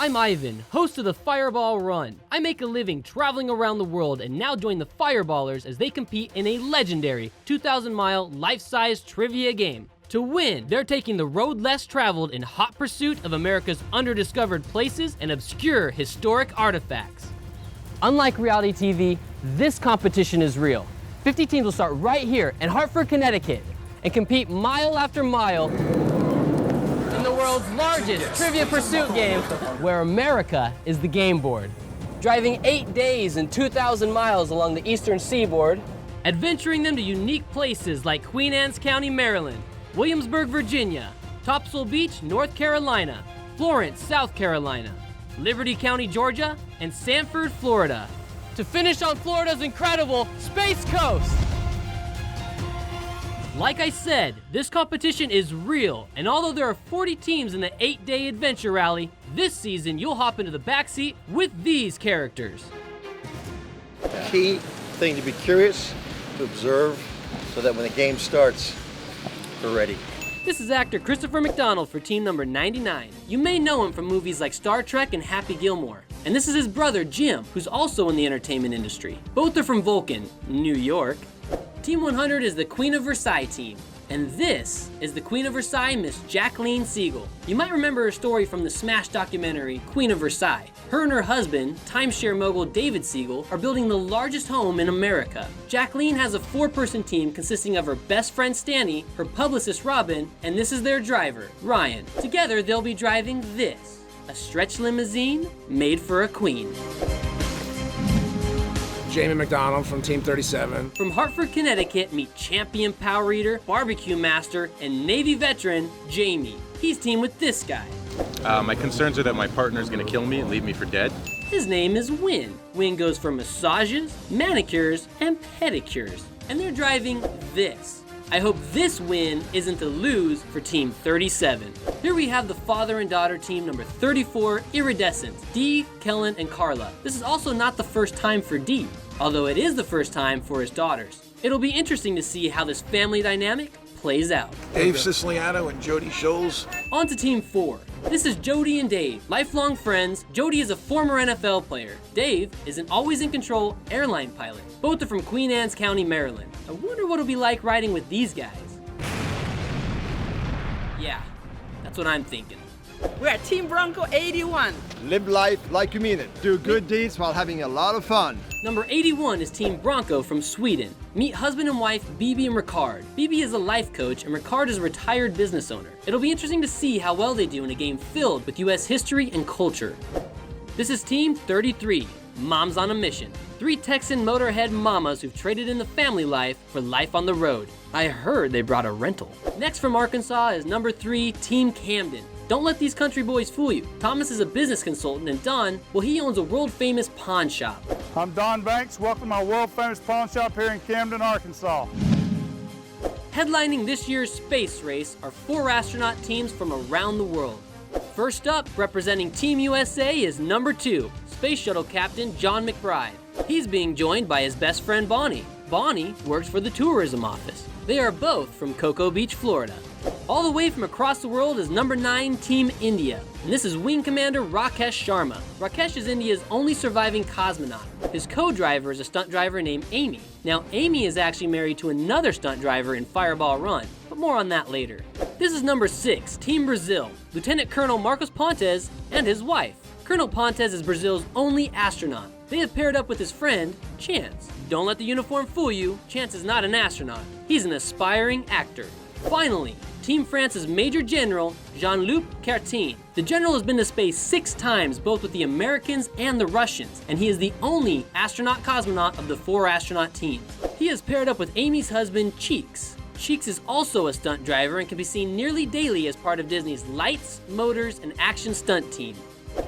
I'm Ivan, host of the Fireball Run. I make a living traveling around the world and now join the Fireballers as they compete in a legendary 2,000-mile life-size trivia game. To win, they're taking the road less traveled in hot pursuit of America's underdiscovered places and obscure historic artifacts. Unlike reality TV, this competition is real. 50 teams will start right here in Hartford, Connecticut, and compete mile after mile in the world's largest trivia pursuit game, where America is the game board. Driving 8 days and 2,000 miles along the Eastern Seaboard, adventuring them to unique places like Queen Anne's County, Maryland, Williamsburg, Virginia, Topsail Beach, North Carolina, Florence, South Carolina, Liberty County, Georgia, and Sanford, Florida, to finish on Florida's incredible Space Coast. Like I said, this competition is real, and although there are 40 teams in the 8-day adventure rally, this season you'll hop into the backseat with these characters. Key thing to be curious, to observe, so that when the game starts, we're ready. This is actor Christopher McDonald for team number 99. You may know him from movies like Star Trek and Happy Gilmore. And this is his brother, Jim, who's also in the entertainment industry. Both are from Vulcan, New York. Team 100 is the Queen of Versailles team. And this is the Queen of Versailles, Miss Jacqueline Siegel. You might remember her story from the smash documentary, Queen of Versailles. Her and her husband, timeshare mogul David Siegel, are building the largest home in America. Jacqueline has a 4-person team consisting of her best friend Stanny, her publicist Robin, and this is their driver, Ryan. Together, they'll be driving this, a stretch limousine made for a queen. Jamie McDonald from Team 37. From Hartford, Connecticut, meet champion power eater, barbecue master, and Navy veteran, Jamie. He's teamed with this guy. My concerns are that my partner's gonna kill me and leave me for dead. His name is Win. Win goes for massages, manicures, and pedicures. And they're driving this. I hope this win isn't a lose for Team 37. Here we have the father and daughter team number 34, Iridescence, Dee, Kellen, and Carla. This is also not the first time for Dee, although it is the first time for his daughters. It'll be interesting to see how this family dynamic plays out. Dave Siciliano and Jody Scholes. On to Team 4. This is Jody and Dave, lifelong friends. Jody is a former NFL player. Dave is an always in control airline pilot. Both are from Queen Anne's County, Maryland. I wonder what it'll be like riding with these guys. Yeah, that's what I'm thinking. We're Team Bronco 81. Live life like you mean it. Do good deeds while having a lot of fun. Number 81 is Team Bronco from Sweden. Meet husband and wife Bibi and Ricard. Bibi is a life coach and Ricard is a retired business owner. It'll be interesting to see how well they do in a game filled with US history and culture. This is Team 33, Moms on a Mission. 3 Texan motorhead mamas who've traded in the family life for life on the road. I heard they brought a rental. Next from Arkansas is number 3, Team Camden. Don't let these country boys fool you. Thomas is a business consultant and Don, well, he owns a world-famous pawn shop. I'm Don Banks. Welcome to my world-famous pawn shop here in Camden, Arkansas. Headlining this year's space race are 4 astronaut teams from around the world. First up, representing Team USA is number 2, Space Shuttle Captain John McBride. He's being joined by his best friend Bonnie. Bonnie works for the tourism office. They are both from Cocoa Beach, Florida. All the way from across the world is number 9, Team India. And this is Wing Commander Rakesh Sharma. Rakesh is India's only surviving cosmonaut. His co-driver is a stunt driver named Amy. Now, Amy is actually married to another stunt driver in Fireball Run, but more on that later. This is number 6, Team Brazil. Lieutenant Colonel Marcos Pontes and his wife. Colonel Pontes is Brazil's only astronaut. They have paired up with his friend, Chance. Don't let the uniform fool you. Chance is not an astronaut. He's an aspiring actor. Finally, Team France's Major General, Jean-Luc Cartin. The general has been to space 6 times, both with the Americans and the Russians, and he is the only astronaut-cosmonaut of the 4 astronaut teams. He has paired up with Amy's husband, Cheeks. Cheeks is also a stunt driver and can be seen nearly daily as part of Disney's Lights, Motors, and Action Stunt team.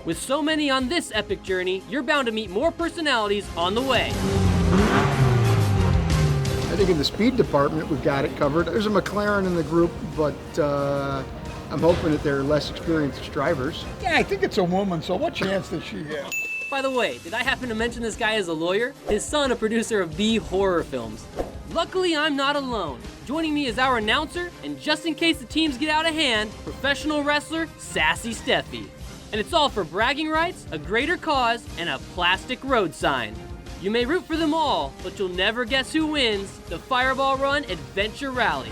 With so many on this epic journey, you're bound to meet more personalities on the way. I think in the speed department, we've got it covered. There's a McLaren in the group, but I'm hoping that they're less experienced drivers. Yeah, I think it's a woman, so what chance does she have? By the way, did I happen to mention this guy as a lawyer? His son, a producer of B horror films. Luckily, I'm not alone. Joining me is our announcer, and just in case the teams get out of hand, professional wrestler, Sassy Steffi. And it's all for bragging rights, a greater cause, and a plastic road sign. You may root for them all, but you'll never guess who wins the Fireball Run Adventure Rally.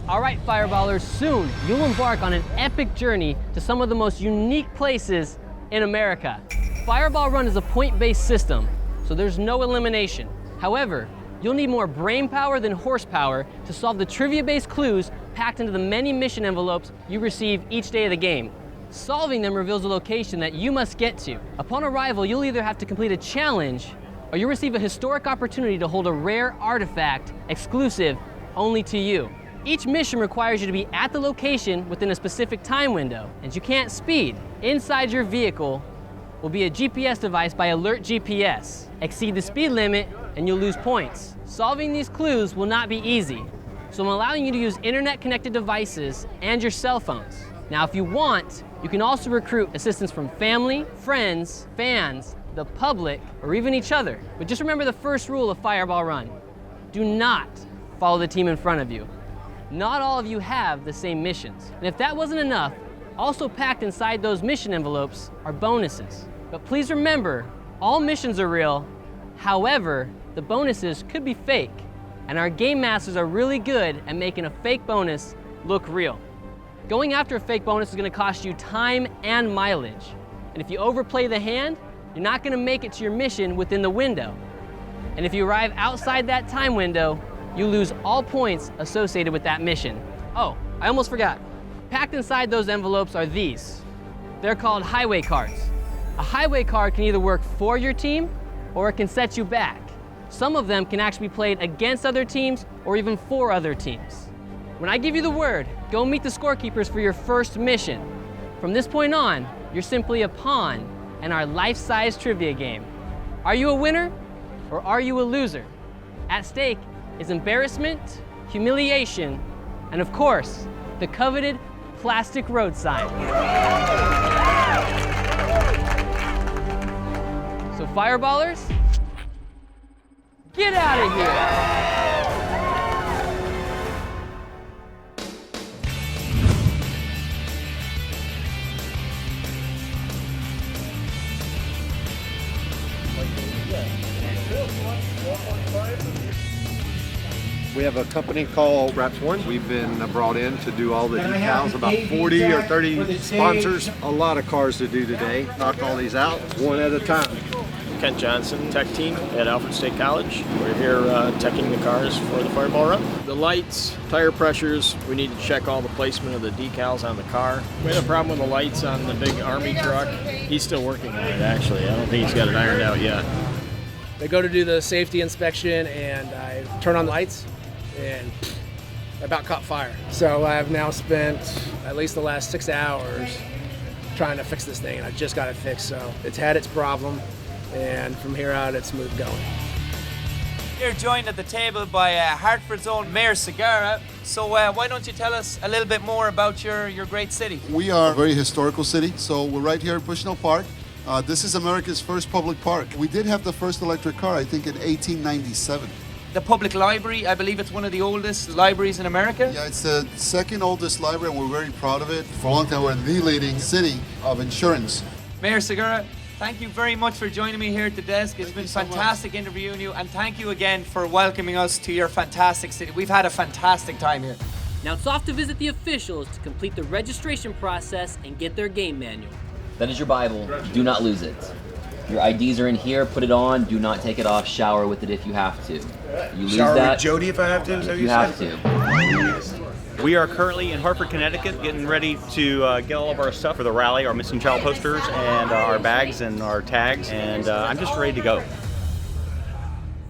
All right, Fireballers, soon you'll embark on an epic journey to some of the most unique places in America. Fireball Run is a point-based system, so there's no elimination. However, you'll need more brain power than horsepower to solve the trivia-based clues packed into the many mission envelopes you receive each day of the game. Solving them reveals a location that you must get to. Upon arrival, you'll either have to complete a challenge or you'll receive a historic opportunity to hold a rare artifact exclusive only to you. Each mission requires you to be at the location within a specific time window, and you can't speed. Inside your vehicle will be a GPS device by Alert GPS. Exceed the speed limit and you'll lose points. Solving these clues will not be easy, so I'm allowing you to use internet-connected devices and your cell phones. Now, if you want, you can also recruit assistance from family, friends, fans, the public, or even each other. But just remember the first rule of Fireball Run. Do not follow the team in front of you. Not all of you have the same missions. And if that wasn't enough, also packed inside those mission envelopes are bonuses. But please remember, all missions are real. However, the bonuses could be fake. And our game masters are really good at making a fake bonus look real. Going after a fake bonus is gonna cost you time and mileage. And if you overplay the hand, you're not gonna make it to your mission within the window. And if you arrive outside that time window, you lose all points associated with that mission. Oh, I almost forgot. Packed inside those envelopes are these. They're called highway cards. A highway card can either work for your team or it can set you back. Some of them can actually be played against other teams or even for other teams. When I give you the word, go meet the scorekeepers for your first mission. From this point on, you're simply a pawn in our life-size trivia game. Are you a winner or are you a loser? At stake is embarrassment, humiliation, and of course, the coveted plastic road sign. So Fireballers, get out of here! We have a company called Wraps One. We've been brought in to do all the decals, about 40 or 30 sponsors. A lot of cars to do today. Knock all these out one at a time. Kent Johnson, tech team at Alfred State College. We're here teching the cars for the Fireball Run. The lights, tire pressures, we need to check all the placement of the decals on the car. We had a problem with the lights on the big Army truck. He's still working on it, actually. I don't think he's got it ironed out yet. They go to do the safety inspection and I turn on the lights and I about caught fire. So I've now spent at least the last 6 hours trying to fix this thing, and I just got it fixed. So it's had its problem, and from here out it's smooth going. You're joined at the table by Hartford's own Mayor Segarra. So why don't you tell us a little bit more about your great city? We are a very historical city, so we're right here in Bushnell Park. This is America's first public park. We did have the first electric car, I think, in 1897. The public library, I believe it's one of the oldest libraries in America? Yeah, it's the second oldest library, and we're very proud of it. For a long time, we're the leading city of insurance. Mayor Segarra, thank you very much for joining me here at the desk. It's been fantastic interviewing you, and thank you again for welcoming us to your fantastic city. We've had a fantastic time here. Now it's off to visit the officials to complete the registration process and get their game manual. That is your Bible. Do not lose it. Your IDs are in here. Put it on. Do not take it off. Shower with it if you have to. You lose Shower that. with Jody if I have to. Is that if you have to. We are currently in Hartford, Connecticut, getting ready to get all of our stuff for the rally, our missing child posters, and our bags and our tags, and I'm just ready to go.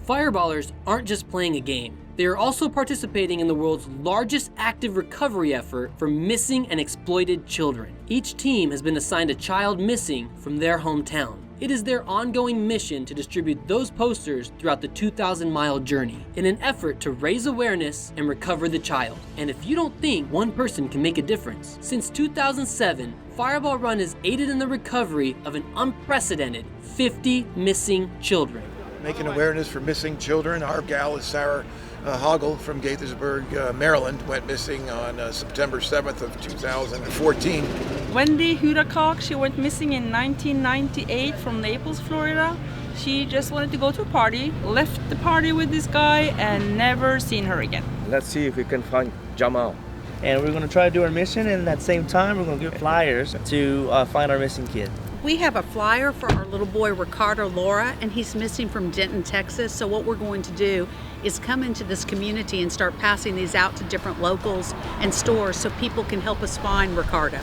Fireballers aren't just playing a game. They are also participating in the world's largest active recovery effort for missing and exploited children. Each team has been assigned a child missing from their hometown. It is their ongoing mission to distribute those posters throughout the 2,000-mile journey in an effort to raise awareness and recover the child. And if you don't think one person can make a difference, since 2007, Fireball Run has aided in the recovery of an unprecedented 50 missing children. making awareness for missing children. Our gal is Sarah Hoggle from Gaithersburg, Maryland, went missing on September 7th of 2014. Wendy Hudacock, she went missing in 1998 from Naples, Florida. She just wanted to go to a party, left the party with this guy, and never seen her again. Let's see if we can find Jamal. And we're going to try to do our mission, and at the same time, we're going to give flyers to find our missing kid. We have a flyer for our little boy, Ricardo Laura, and he's missing from Denton, Texas. So what we're going to do is come into this community and start passing these out to different locals and stores so people can help us find Ricardo.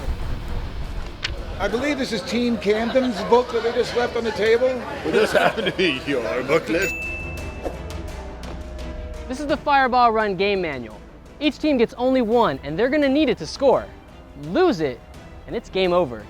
I believe this is Team Camden's book that they just left on the table. Will this happen to be your booklet? This is the Fireball Run game manual. Each team gets only one, and they're gonna need it to score. Lose it, and it's game over.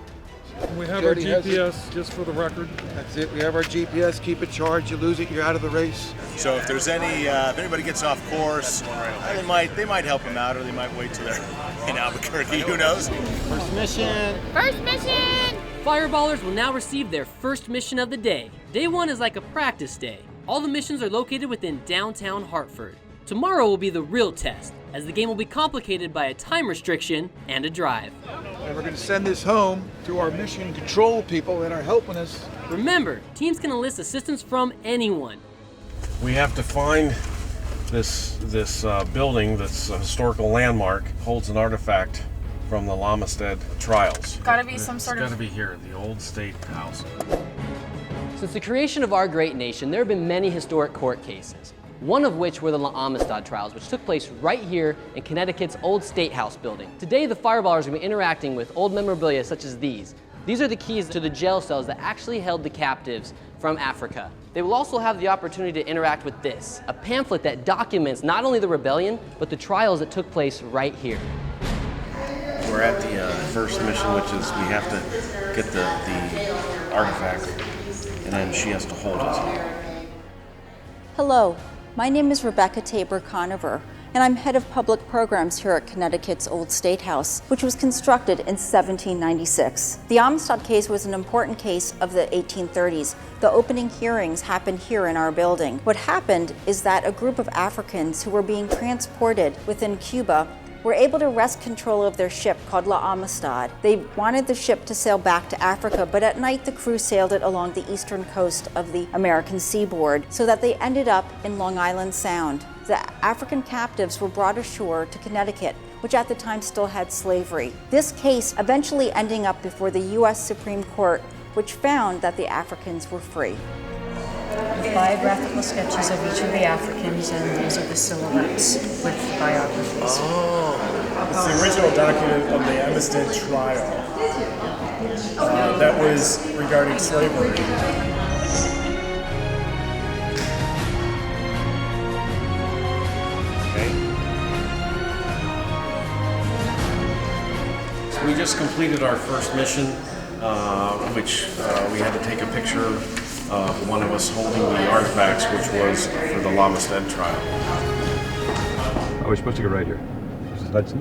We have our GPS, just for the record. That's it. We have our GPS. Keep it charged. You lose it, you're out of the race. So if there's if anybody gets off course, they might help them out, or they might wait till they're in Albuquerque. Who knows? First mission. First mission! Fireballers will now receive their first mission of the day. Day one is like a practice day. All the missions are located within downtown Hartford. Tomorrow will be the real test, as the game will be complicated by a time restriction and a drive. And we're going to send this home to our mission control people that are helping us. Remember, teams can enlist assistance from anyone. We have to find this building that's a historical landmark, holds an artifact from the Lamestead trials. Gotta be some sort of... It's gotta be here, the old state house. Since the creation of our great nation, there have been many historic court cases. One of which were the Amistad trials, which took place right here in Connecticut's old State House building. Today, the Fireballers are going to be interacting with old memorabilia such as these. These are the keys to the jail cells that actually held the captives from Africa. They will also have the opportunity to interact with this, a pamphlet that documents not only the rebellion, but the trials that took place right here. We're at the first mission, which is we have to get the artifact, and then she has to hold it. Hello. My name is Rebecca Tabor Conover, and I'm head of public programs here at Connecticut's Old State House, which was constructed in 1796. The Amistad case was an important case of the 1830s. The opening hearings happened here in our building. What happened is that a group of Africans who were being transported within Cuba were able to wrest control of their ship called La Amistad. They wanted the ship to sail back to Africa, but at night the crew sailed it along the eastern coast of the American seaboard, so that they ended up in Long Island Sound. The African captives were brought ashore to Connecticut, which at the time still had slavery. This case eventually ending up before the U.S. Supreme Court, which found that the Africans were free. Biographical sketches of each of the Africans, and these are the silhouettes with the biographies. Oh, it's the original document of the Amistad trial that was regarding slavery. So we just completed our first mission, which we had to take a picture of one of us holding the artifacts, which was for the Lamestead trial. Oh, we're supposed to go right here. This is Hudson.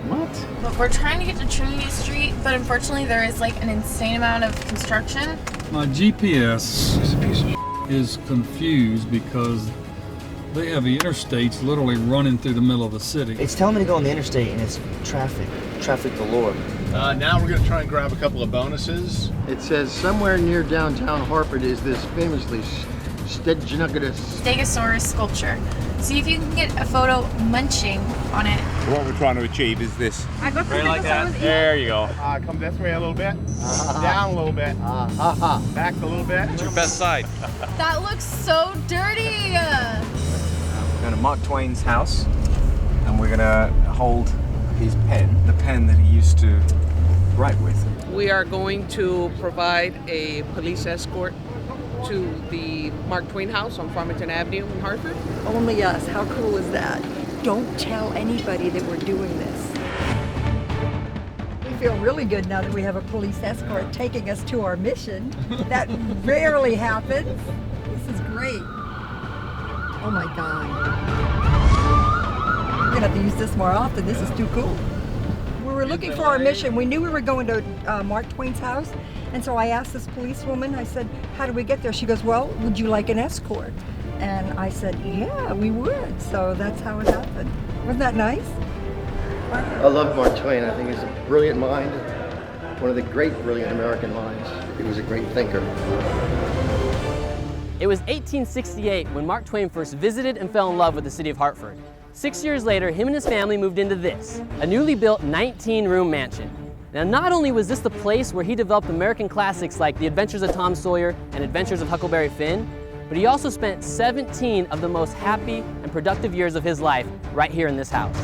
What? Look, we're trying to get to Trinity Street, but unfortunately there is like an insane amount of construction. My GPS is confused because they have the interstates literally running through the middle of the city. It's telling me to go on the interstate, and it's traffic galore. Now we're going to try and grab a couple of bonuses. It says somewhere near downtown Hartford is this famously Stegosaurus sculpture. See if you can get a photo munching on it. What we're trying to achieve is this. I got Right like that. There you go. Come this way a little bit. Down a little bit. Back a little bit. It's your best side. That looks so dirty. We're going to Mark Twain's house, and we're going to hold his pen, the pen that he used to write with. We are going to provide a police escort to the Mark Twain house on Farmington Avenue in Hartford. Only us. How cool is that? Don't tell anybody that we're doing this. We feel really good now that we have a police escort taking us to our mission. That rarely happens. This is great. Oh my God. We're gonna have to use this more often. This is too cool. We're were looking for our mission. We knew we were going to Mark Twain's house. And so I asked this policewoman, I said, how do we get there? She goes, well, would you like an escort? And I said, yeah, we would. So that's how it happened. Wasn't that nice? I love Mark Twain. I think he's a brilliant mind, one of the great brilliant American minds. He was a great thinker. It was 1868 when Mark Twain first visited and fell in love with the city of Hartford. 6 years later, him and his family moved into this, a newly built 19-room mansion. Now, not only was this the place where he developed American classics like The Adventures of Tom Sawyer and Adventures of Huckleberry Finn, but he also spent 17 of the most happy and productive years of his life right here in this house.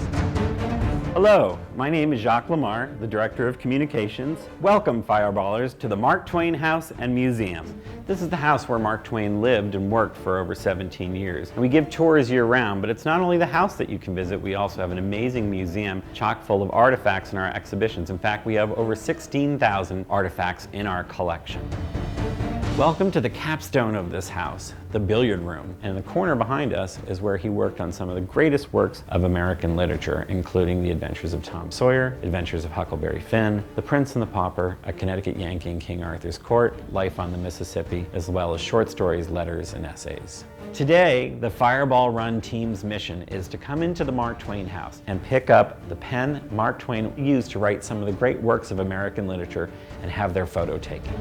Hello, my name is Jacques Lamar, the Director of Communications. Welcome, Fireballers, to the Mark Twain House and Museum. This is the house where Mark Twain lived and worked for over 17 years. And we give tours year-round, but it's not only the house that you can visit, we also have an amazing museum chock full of artifacts in our exhibitions. In fact, we have over 16,000 artifacts in our collection. Welcome to the capstone of this house, the billiard room. And in the corner behind us is where he worked on some of the greatest works of American literature, including The Adventures of Tom Sawyer, Adventures of Huckleberry Finn, The Prince and the Pauper, A Connecticut Yankee in King Arthur's Court, Life on the Mississippi, as well as short stories, letters, and essays. Today, the Fireball Run team's mission is to come into the Mark Twain house and pick up the pen Mark Twain used to write some of the great works of American literature and have their photo taken.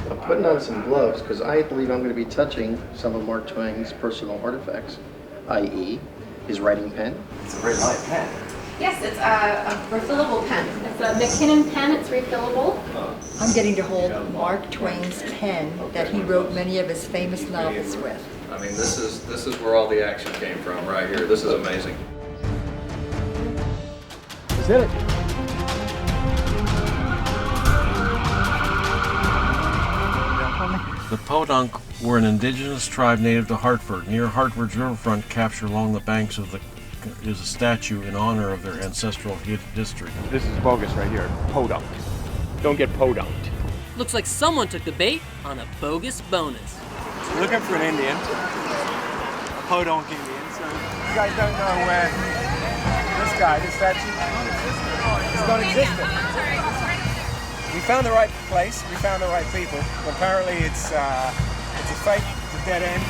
I'm putting on some gloves because I believe I'm going to be touching some of Mark Twain's personal artifacts, i.e. his writing pen. It's a very light pen. Yes, it's a refillable pen. It's a McKinnon pen, it's refillable. I'm getting to hold Mark Twain's pen that he wrote many of his famous novels with. I mean, this is where all the action came from right here. This is amazing. Is it? The Podunk were an indigenous tribe native to Hartford. Near Hartford's riverfront, captured along the banks of is a statue in honor of their ancestral history. This is bogus right here. Podunk. Don't get podunked. Looks like someone took the bait on a bogus bonus. Looking for an Indian, a podunk Indian. So you guys don't know where this statue, it's non-existent. We found the right place, we found the right people. But apparently it's a fake, it's a dead end.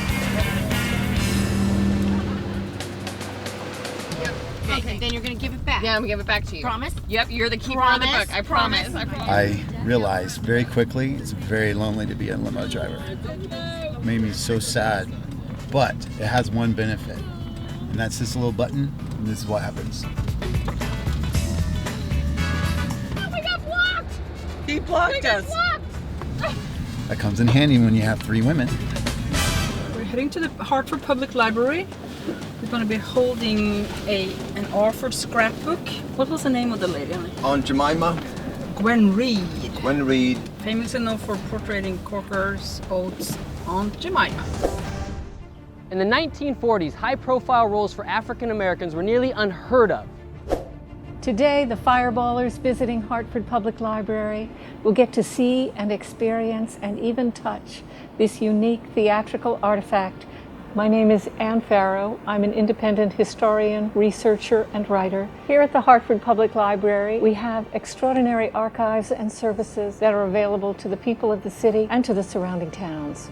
Okay, then you're gonna give it back. Yeah, I'm gonna give it back to you. Promise? Yep, you're the keeper of the book. I promise. I realized very quickly it's very lonely to be a limo driver. It made me so sad, but it has one benefit, and that's this little button, and this is what happens. He blocked us. That comes in handy when you have 3 women. We're heading to the Hartford Public Library. We're going to be holding an Hartford scrapbook. What was the name of the lady on it? Aunt Jemima. Gwen Reed. Gwen Reed. Famously known for portraying Corker's Oates' Aunt Jemima. In the 1940s, high-profile roles for African Americans were nearly unheard of. Today, the Fireballers visiting Hartford Public Library will get to see and experience and even touch this unique theatrical artifact. My name is Ann Farrow. I'm an independent historian, researcher, and writer. Here at the Hartford Public Library, we have extraordinary archives and services that are available to the people of the city and to the surrounding towns.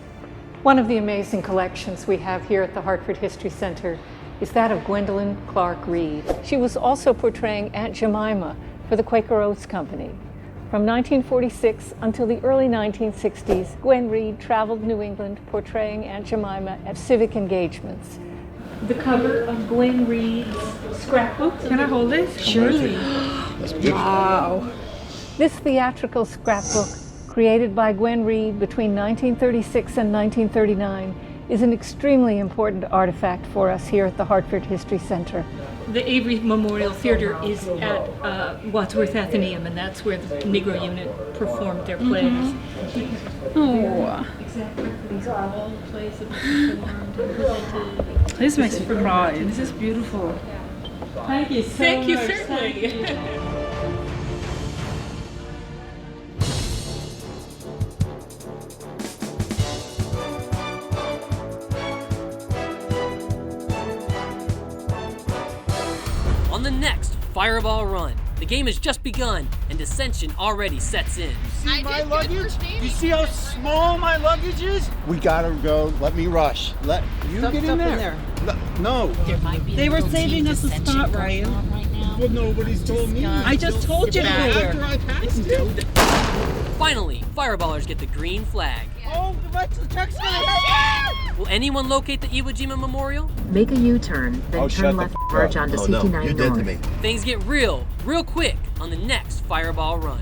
One of the amazing collections we have here at the Hartford History Center is that of Gwendolyn Clark Reed. She was also portraying Aunt Jemima for the Quaker Oats Company. From 1946 until the early 1960s, Gwen Reed traveled New England portraying Aunt Jemima at civic engagements. The cover of Gwen Reed's scrapbook. Can I hold it? Surely. That's beautiful. Wow. This theatrical scrapbook, created by Gwen Reed between 1936 and 1939, is an extremely important artifact for us here at the Hartford History Center. The Avery Memorial Theater is at Wadsworth Athenaeum, and that's where the Negro Unit performed their plays. Oh. These are all the plays that were performed and presented. This makes me cry. This is beautiful. Thank you so much. Thank you, certainly. On the next Fireball Run, The game has just begun, and dissension already sets in. See my luggage? You see how small my luggage is? We gotta go. Let me rush. Let you get in there. No. They were saving us a spot, Ryan. Well, nobody's told me. I just told you to go there. After I passed you. Finally, Fireballers get the green flag. Oh, the truck's gonna hit. Will anyone locate the Iwo Jima Memorial? Make a U-turn, then turn left merge onto CT9 North. Things get real quick on the next Fireball Run.